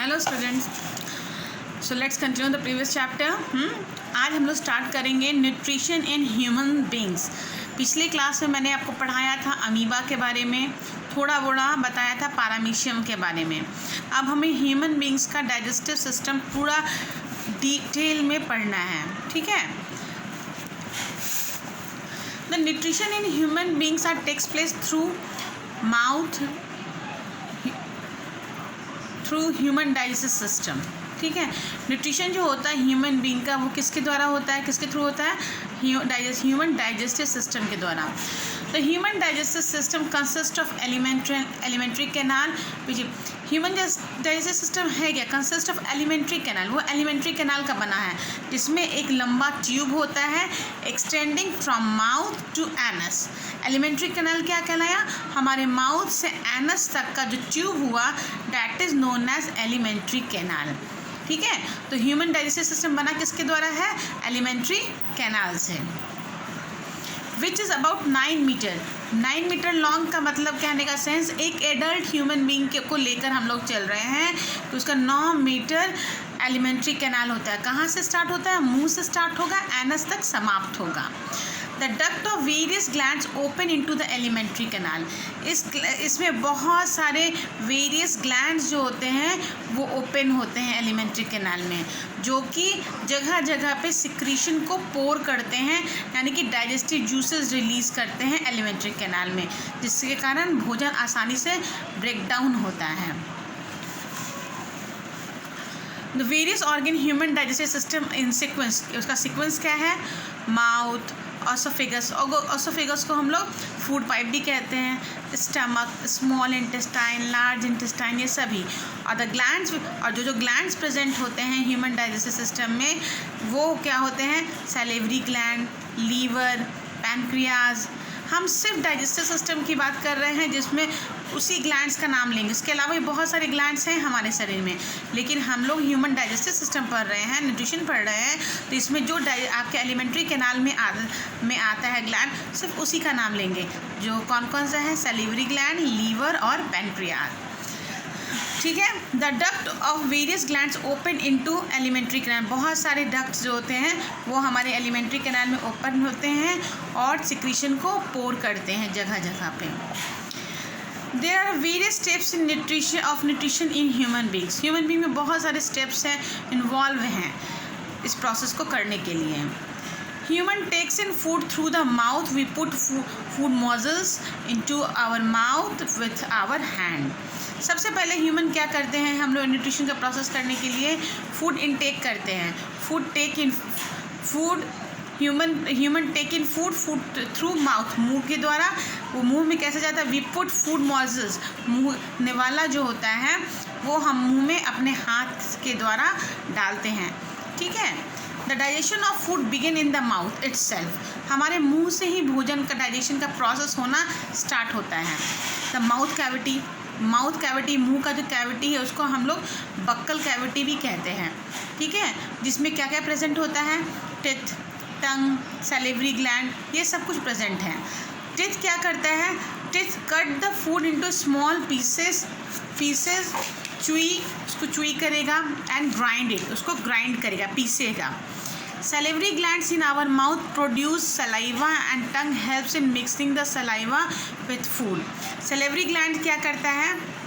Hello students, so let's continue the previous chapter. आज हम लोग स्टार्ट करेंगे न्यूट्रिशन इन ह्यूमन बींग्स। पिछले क्लास में मैंने आपको पढ़ाया था अमीबा के बारे में, थोड़ा बोड़ा बताया था पैरामीशियम के बारे में। अब हमें ह्यूमन बींग्स का डाइजेस्टिव सिस्टम पूरा डिटेल में पढ़ना है, ठीक है। The nutrition in human beings are takes place through mouth, through human digestive system, ठीक है। न्यूट्रिशन जो होता है ह्यूमन बीइंग का, वो किसके द्वारा होता है, किसके थ्रू होता है? ह्यूमन डाइजेस्टिव सिस्टम के द्वारा। The human digestive system consist of alimentary canal. Human digestive system है क्या? Consist of alimentary canal. वो एलिमेंट्री कैनाल का बना है जिसमें एक लंबा ट्यूब होता है extending from mouth to anus. Alimentary canal क्या कहलाया? हमारे माउथ से एनस तक का जो ट्यूब हुआ, that is known as alimentary canal, ठीक है। तो ह्यूमन डाइजेस्टिव सिस्टम बना किसके द्वारा है? एलिमेंट्री कैनाल से। Which is about 9 meter. 9 meter long का मतलब कहने का सेंस, एक एडल्ट ह्यूमन बीइंग को लेकर हम लोग चल रहे हैं तो उसका 9 मीटर एलिमेंट्री कैनाल होता है। कहाँ से स्टार्ट होता है? मुंह से स्टार्ट होगा, एनस तक समाप्त होगा। The duct of various glands open into the alimentary canal. इसमें बहुत सारे वेरियस ग्लैंड्स जो होते हैं वो ओपन होते हैं एलिमेंट्री कैनाल में, जो कि जगह जगह पे सिक्रीशन को पोर करते हैं, यानी कि डाइजेस्टिव जूसेस रिलीज़ करते हैं एलिमेंट्री कैनाल में, जिसके कारण भोजन आसानी से ब्रेक डाउन होता है। The various organ human digestive system in sequence. उसका सीक्वेंस क्या है? Mouth, oesophagus. ऑसोफेगस को हम लोग फूड पाइप भी कहते हैं, stomach, small intestine, large intestine, ये सभी। और द ग्लैंड्स, और जो ग्लैंड्स प्रेजेंट होते हैं ह्यूमन डाइजेस्टिव सिस्टम में, वो क्या होते हैं? Salivary gland, liver, pancreas. हम सिर्फ डाइजेस्टिव सिस्टम की बात कर रहे हैं जिसमें उसी ग्लैंड्स का नाम लेंगे। इसके अलावा भी बहुत सारे ग्लैंड्स हैं हमारे शरीर में, लेकिन हम लोग ह्यूमन डाइजेस्टिव सिस्टम पढ़ रहे हैं, न्यूट्रिशन पढ़ रहे हैं, तो इसमें जो आपके एलिमेंट्री कैनाल में आता है ग्लैंड, सिर्फ उसी का नाम लेंगे। जो कौन कौन सा है? सैलिवरी ग्लैंड, लीवर और पैनक्रियाज, ठीक है। The duct of various glands open into alimentary canal. बहुत सारे डक्ट्स जो होते हैं वो हमारे एलिमेंट्री कैनाल में ओपन होते हैं और सिक्रीशन को पोर करते हैं जगह जगह पे। There are various steps in nutrition in human beings. Human being में बहुत सारे स्टेप्स हैं, इन्वॉल्व हैं इस प्रोसेस को करने के लिए। Human takes in food through the mouth. We put food morsels into our mouth with our hand. सबसे पहले ह्यूमन क्या करते हैं? हम लोग न्यूट्रिशन का प्रोसेस करने के लिए फूड इनटेक करते हैं। Human take in food through mouth. मुंह के द्वारा। वो मुंह में कैसे जाता है? We put food morsels. मुंह निवाला जो होता है वो हम मुंह में अपने हाथ के द्वारा डालते हैं, ठीक है। The digestion of food begin in the mouth itself. हमारे मुंह से ही भोजन का डाइजेशन का प्रोसेस होना स्टार्ट होता है। द माउथ कैविटी, मुंह का जो कैविटी है उसको हम लोग बक्कल कैविटी भी कहते हैं, ठीक है, जिसमें क्या क्या प्रेजेंट होता है? टिथ, टंग, सैलिवरी ग्लैंड, ये सब कुछ प्रेजेंट है। टिथ क्या करता है? Teeth cut the food into small pieces, उसको चुई करेगा एंड ग्राइंड इट, उसको ग्राइंड करेगा, पीसेगा। Salivary glands in our mouth produce saliva and tongue helps in mixing the saliva with food. Salivary gland क्या करता है?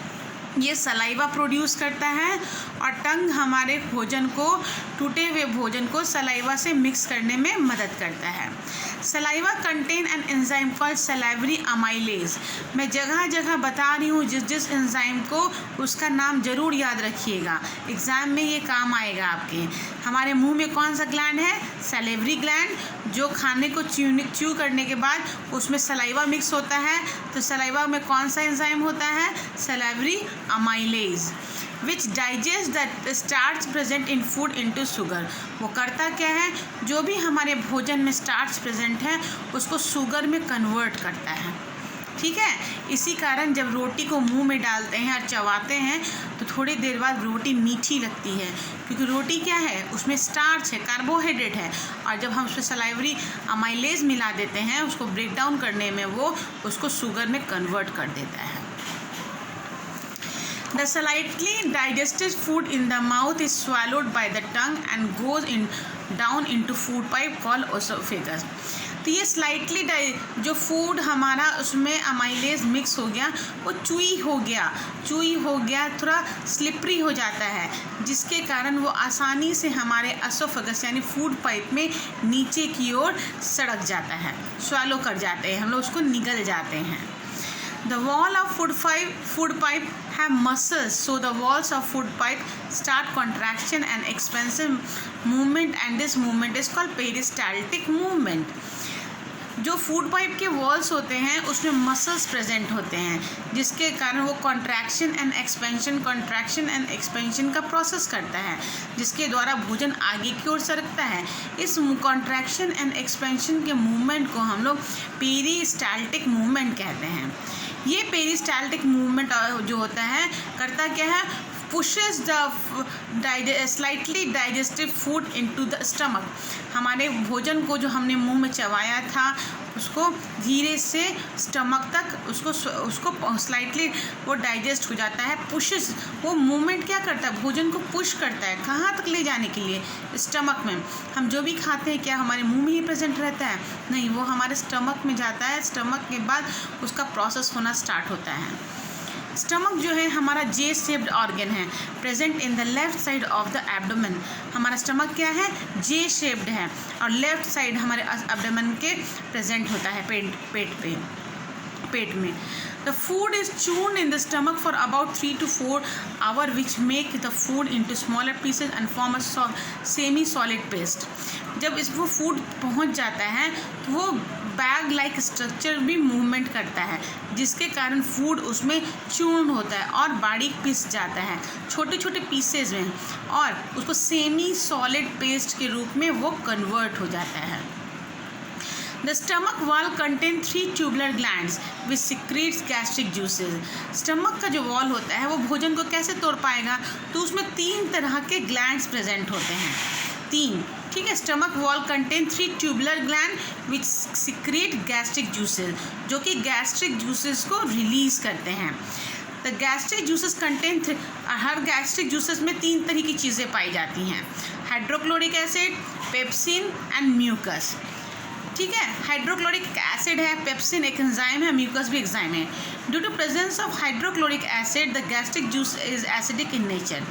ये सलाइवा प्रोड्यूस करता है और टंग हमारे भोजन को, टूटे हुए भोजन को सलाइवा से मिक्स करने में मदद करता है। Saliva contain an enzyme called salivary amylase. मैं जगह जगह बता रही हूँ जिस एंजाइम को, उसका नाम ज़रूर याद रखिएगा, एग्ज़ाम में ये काम आएगा आपके। हमारे मुंह में कौन सा ग्लैंड है? सैलिवरी ग्लैंड, जो खाने को च्यू करने के बाद उसमें सलाइवा मिक्स होता है, तो सलाइवा में कौन सा एंजाइम होता है? Salivary amylase, which digest the starch present in food into sugar. वो करता क्या है? जो भी हमारे भोजन में स्टार्च प्रेजेंट है उसको शुगर में कन्वर्ट करता है, ठीक है। इसी कारण जब रोटी को मुंह में डालते हैं और चबाते हैं तो थोड़ी देर बाद रोटी मीठी लगती है, क्योंकि रोटी क्या है? उसमें स्टार्च है, कार्बोहाइड्रेट है, और जब हम उसमें सलाइवरी अमाइलेज मिला देते हैं उसको ब्रेक डाउन करने में, वो उसको शुगर में कन्वर्ट कर देता है। The slightly digested food in the mouth is swallowed by the tongue and goes down into food pipe called esophagus. तो ये स्लाइटली जो फूड हमारा उसमें अमाइलेज मिक्स हो गया, वो चूई हो गया, थोड़ा स्लिपरी हो जाता है, जिसके कारण वो आसानी से हमारे एसोफेगस यानी फूड पाइप में नीचे की ओर सड़क जाता है, स्वालो कर जाते हैं, हम लोग उसको निगल जाते हैं. The wall of food pipe have muscles, so the walls of food pipe start contraction and expansion movement, and this movement is called peristaltic movement. जो फूड पाइप के वॉल्स होते हैं उसमें मसल्स प्रेजेंट होते हैं, जिसके कारण वो कॉन्ट्रैक्शन एंड एक्सपेंशन का प्रोसेस करता है, जिसके द्वारा भोजन आगे की ओर सरकता है. इस कॉन्ट्रैक्शन एंड एक्सपेंशन के मूवमेंट को हम लोग पेरिस्टाल्टिक मूवमेंट कहते हैं. ये पेरिस्टाल्टिक मूवमेंट जो होता है करता क्या है, pushes the slightly digested food into the stomach. हमारे भोजन को जो हमने मुंह में चबाया था उसको धीरे से स्टमक तक उसको स्लाइटली वो डाइजेस्ट हो जाता है. पुशेस, वो मूवमेंट क्या करता है, भोजन को पुश करता है. कहाँ तक ले जाने के लिए, स्टमक में. हम जो भी खाते हैं क्या हमारे मुंह में ही प्रेजेंट रहता है, नहीं, वो हमारे स्टमक में जाता है. स्टमक के बाद उसका प्रोसेस होना स्टार्ट होता है. स्टमक जो है हमारा जे शेप्ड ऑर्गन है, present in the left side of the abdomen. हमारा स्टमक क्या है, जे शेप्ड है, और लेफ्ट साइड हमारे एब्डोमेन के प्रेजेंट होता है, पेट में. The food is chewed in the stomach for about 3 to 4 hours, which make the food into smaller pieces and form a semi-solid paste. जब वो फूड पहुंच जाता है तो वो बैग लाइक स्ट्रक्चर भी मूवमेंट करता है, जिसके कारण फूड उसमें चूर्ण होता है और बारीक पीस जाता है छोटे छोटे पीसेज में, और उसको सेमी सॉलिड पेस्ट के रूप में वो कन्वर्ट हो जाता है. The stomach wall contains 3 tubular glands which secretes gastric juices. Stomach का जो वॉल होता है वो भोजन को कैसे तोड़ पाएगा, तो उसमें 3 तरह के ग्लैंड्स प्रेजेंट होते हैं. 3, ठीक है. Stomach wall contain 3 tubular gland which secrete gastric juices, जो कि गैस्ट्रिक जूसेस को रिलीज करते हैं. द गैस्ट्रिक जूसेस कंटेन, हर गैस्ट्रिक जूसेस में 3 तरह की चीज़ें पाई जाती हैं, hydrochloric acid, pepsin and mucus. ठीक है, हाइड्रोक्लोरिक एसिड है, पेप्सिन एक एंजाइम है, म्यूकस भी एंजाइम है. Due to presence of hydrochloric acid the gastric juice is acidic in nature.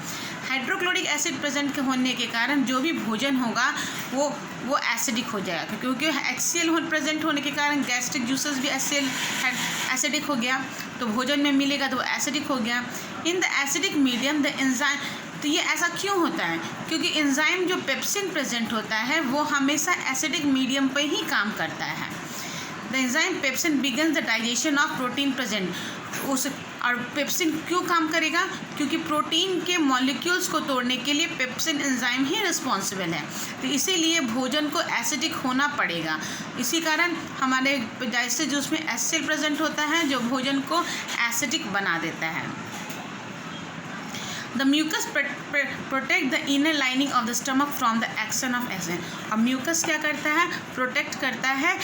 Hydrochloric acid present होने के कारण जो भी भोजन होगा वो एसिडिक हो जाएगा, क्योंकि HCl प्रेजेंट होने के कारण गैस्ट्रिक जूसेस भी एसिडिक हो गया, तो भोजन में मिलेगा तो वो एसिडिक हो गया. In the acidic medium the enzyme, तो ये ऐसा क्यों होता है, क्योंकि एंजाइम जो पेप्सिन प्रेजेंट होता है वो हमेशा एसिडिक मीडियम पर ही काम करता है. The enzyme pepsin begins the digestion of protein present. और पेप्सिन क्यों काम करेगा, क्योंकि प्रोटीन के मॉलिक्यूल्स को तोड़ने के लिए पेप्सिन एंजाइम ही रिस्पॉन्सिबल है, तो इसीलिए भोजन को एसिडिक होना पड़ेगा. इसी कारण हमारे डाइजेस्टिव जूस में HCl प्रेजेंट होता है जो भोजन को एसिडिक बना देता है. The mucus protect the inner lining of the stomach from the action of acid. अब म्यूकस क्या करता है, प्रोटेक्ट करता है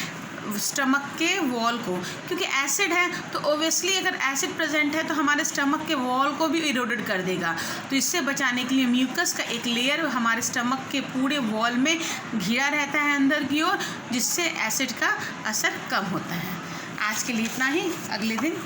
स्टमक के वॉल को, क्योंकि एसिड है तो ओबियसली अगर एसिड प्रेजेंट है तो हमारे स्टमक के वॉल को भी इरोडेड कर देगा. तो इससे बचाने के लिए म्यूकस का एक लेयर हमारे स्टमक के पूरे वॉल में घिरा रहता है अंदर की ओर, जिससे एसिड का असर कम होता है. आज के लिए इतना ही, अगले दिन